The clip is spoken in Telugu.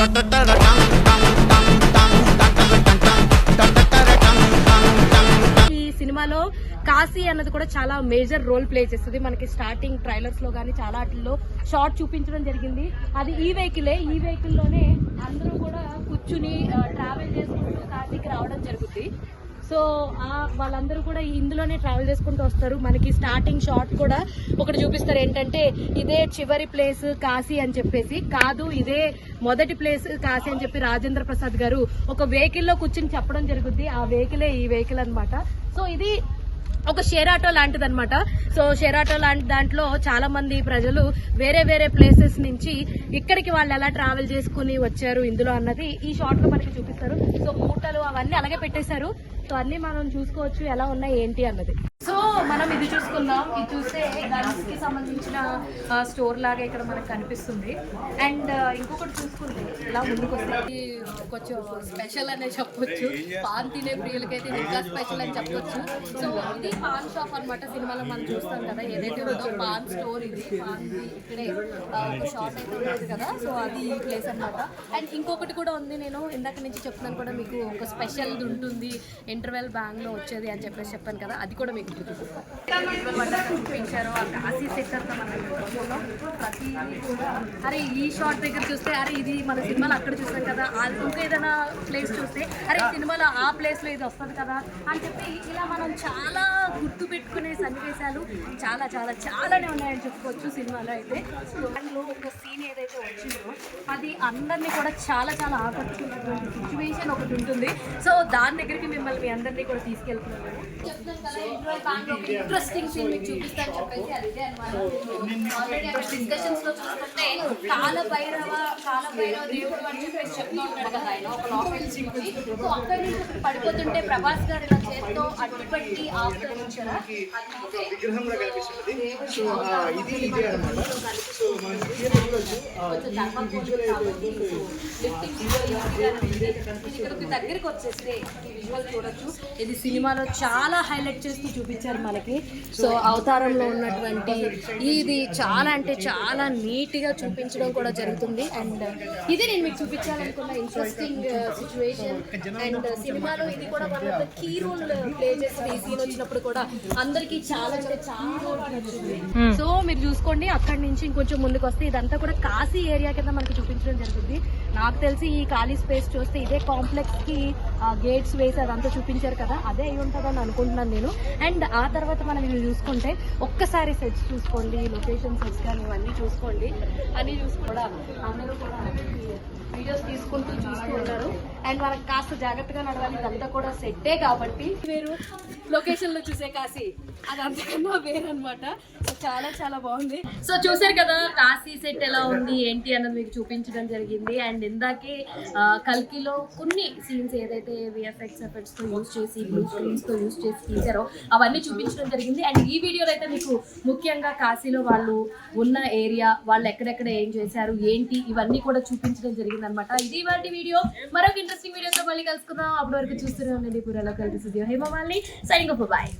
ఈ సినిమాలో కాశీ అన్నది కూడా చాలా మేజర్ రోల్ ప్లే చేస్తుంది. మనకి స్టార్టింగ్ ట్రైలర్స్ లో గానీ చాలా వాటిల్లో షార్ట్ చూపించడం జరిగింది. అది ఈ వెహికల్ లోనే అందరూ కూడా కూర్చుని ట్రావెల్ చేసుకుంటూ కాశీకి రావడం జరుగుతుంది. సో వాళ్ళందరూ కూడా ఇందులోనే ట్రావెల్ చేసుకుంటూ వస్తారు. మనకి స్టార్టింగ్ షాట్ కూడా ఒకటి చూపిస్తారు, ఏంటంటే ఇదే చివరి ప్లేస్ కాశీ అని చెప్పేసి. కాదు, ఇదే మొదటి ప్లేస్ కాశీ అని చెప్పి రాజేంద్ర ప్రసాద్ గారు ఒక వెహికల్లో కూర్చుని చెప్పడం జరుగుద్ది. ఆ వెహికలే ఈ వెహికల్ అన్నమాట. సో ఇది ఒక షేర్ ఆటో లాంటిది అనమాట. సో షేర్ ఆటో లాంటి దాంట్లో చాలా మంది ప్రజలు వేరే వేరే ప్లేసెస్ నుంచి ఇక్కడికి వాళ్ళు ఎలా ట్రావెల్ చేసుకుని వచ్చారు ఇందులో అన్నది ఈ షార్ట్ లో మనకి చూపిస్తారు. సో మూటలు అవన్నీ అలాగే పెట్టేశారు. సో అన్ని మనం చూసుకోవచ్చు ఎలా ఉన్నాయి ఏంటి అన్నది. సో మనం ఇది చూసుకుందాం. ఇది చూస్తే గన్స్ కి సంబంధించిన స్టోర్ లాగా ఇక్కడ మనకు కనిపిస్తుంది. అండ్ ఇంకొకటి చూసుకుంటే ఇలా ముందుకు వస్తే కొంచెం స్పెషల్ అనే చెప్పొచ్చు. పాన్ తినే ప్రియులకైతే ఇంకా స్పెషల్ అని చెప్పొచ్చు. సో ఇది పాన్ షాప్ అనమాట. సినిమాలో మనం చూస్తాం కదా ఏదైతే ఉందో పాన్ స్టోర్, ఇది పాన్ ఇక్కడే ఒక షాప్ అయితే ఉండేది కదా. సో అది ఈ ప్లేస్ అనమాట. అండ్ ఇంకొకటి కూడా ఉంది, నేను ఇందాక నుంచి చెప్తున్నాను కూడా మీకు, ఒక స్పెషల్ ఉంటుంది ఇంటర్వెల్ బ్యాంక్ లో వచ్చేది అని చెప్పేసి చెప్పాను కదా, అది కూడా మీకు చూపించారు. ఆ కాశీ సెక్టర్ ప్రతి కూడా అరే ఈ షార్ట్ దగ్గర చూస్తే అరే ఇది మన సినిమాలో అక్కడ చూస్తాం కదా, ఇంకా ఏదైనా ప్లేస్ చూస్తే అరే ఈ సినిమాలో ఆ ప్లేస్ లో ఇది వస్తుంది కదా అని చెప్పి ఇలా మనం చాలా గుర్తు పెట్టుకునే సన్నివేశాలు చాలా చాలా చాలానే ఉన్నాయని చెప్పుకోవచ్చు సినిమాలో అయితే. దానిలో ఒక సీన్ ఏదైతే వచ్చిందో అది అందరినీ కూడా చాలా చాలా ఆకర్షించినటువంటి సిచ్యువేషన్ ఒకటి ఉంటుంది. సో దాని దగ్గరికి మిమ్మల్ని మీ అందరినీ కూడా తీసుకెళ్తున్నాను. చెప్తాను కదా ఇంట్రెస్టింగ్ సీన్ మీకు చూపిస్తాను చెప్పేసి అది ఇదే అనమాట. ఆల్రెడీ అక్కడ డిస్కషన్స్ లో చూసుకుంటే కాలభైరవ దేవుడు అని చెప్పేసి చెప్తూ ఉంటాడు కదా ఆయన ఒక లాఫెల్ నుంచి. సో అక్కడి నుంచి పడిపోతుంటే ప్రభాస్ గారు ఇలా చేతితో అడ్డుపట్టి ఆపుతారు. దగ్గరికి వచ్చేస్తే ఈ విజువల్ చూడొచ్చు. ఇది సినిమాలో చాలా హైలైట్ చేస్తూ చూపించారు మనకి. సో అవతారంలో ఉన్నటువంటి ఇది చాలా అంటే చాలా నీట్ గా చూపించడం కూడా జరుగుతుంది. అండ్ ఇది నేను మీకు చూపించాలనుకున్న ఇంట్రెస్టింగ్ సిచ్యువేషన్. అండ్ సినిమాలో ఇది కూడా మన కీ రోల్ ప్లే చేస్తుంది. ఈ సీన్ వచ్చినప్పుడు కూడా అందరికి చాలా అంటే చాలా నచ్చింది. సో మీరు చూసుకోండి, అక్కడి నుంచి ఇంకొంచెం ముందుకు వస్తే ఇదంతా కూడా కాశీ ఏరియా కింద మనకి చూపించడం జరుగుతుంది. నాకు తెలిసి ఈ ఖాళీ స్పేస్ చూస్తే ఇదే కాంప్లెక్స్ కి గేట్స్ వేసి అదంతా చూపించారు కదా, అదే అయి ఉంటుందని అనుకుంటున్నాను నేను. అండ్ ఆ తర్వాత మనం ఇది చూసుకుంటే ఒక్కసారి సెట్స్ చూసుకోండి, లొకేషన్ సెట్స్ కానీ ఇవన్నీ చూసుకోండి. అన్ని కూడా అందరూ కూడా వీడియోస్ తీసుకుంటూ చూస్తూ ఉంటారు. అండ్ మనకు కాస్త జాగ్రత్తగా నడవాలి, ఇదంతా కూడా సెట్టే కాబట్టి వేరు లొకేషన్ లో చూసే కాశీ అది అంతకన్నా వేరనమాట. సో చాలా చాలా బాగుంది. సో చూసారు కదా కాశీ సెట్ ఎలా ఉంది ఏంటి అన్నది మీకు చూపించడం జరిగింది. అండ్ ఇందాకే కల్కిలో కొన్ని సీన్స్ ఏదైతే విఎఫ్ఎక్స్ ఎఫెక్ట్స్ తో యూజ్ చేసి బ్లూ స్క్రీన్స్ తో యూజ్ చేసి తీసారో అవన్నీ చూపించడం జరిగింది. అండ్ ఈ వీడియోలో అయితే మీకు ముఖ్యంగా కాశీలో వాళ్ళు ఉన్న ఏరియా, వాళ్ళు ఎక్కడెక్కడ ఏం చేశారు ఏంటి ఇవన్నీ కూడా చూపించడం జరిగింది అనమాట. ఇది వాటి వీడియో. మరొక ఇంట్రెస్టింగ్ వీడియోతో మళ్ళీ కలుసుకుందాం. అప్పటి వరకు చూస్తూనే ఉండండి పూరాలో కలిసి హేమమాలిని సైనింగ్ అప్. బాయ్.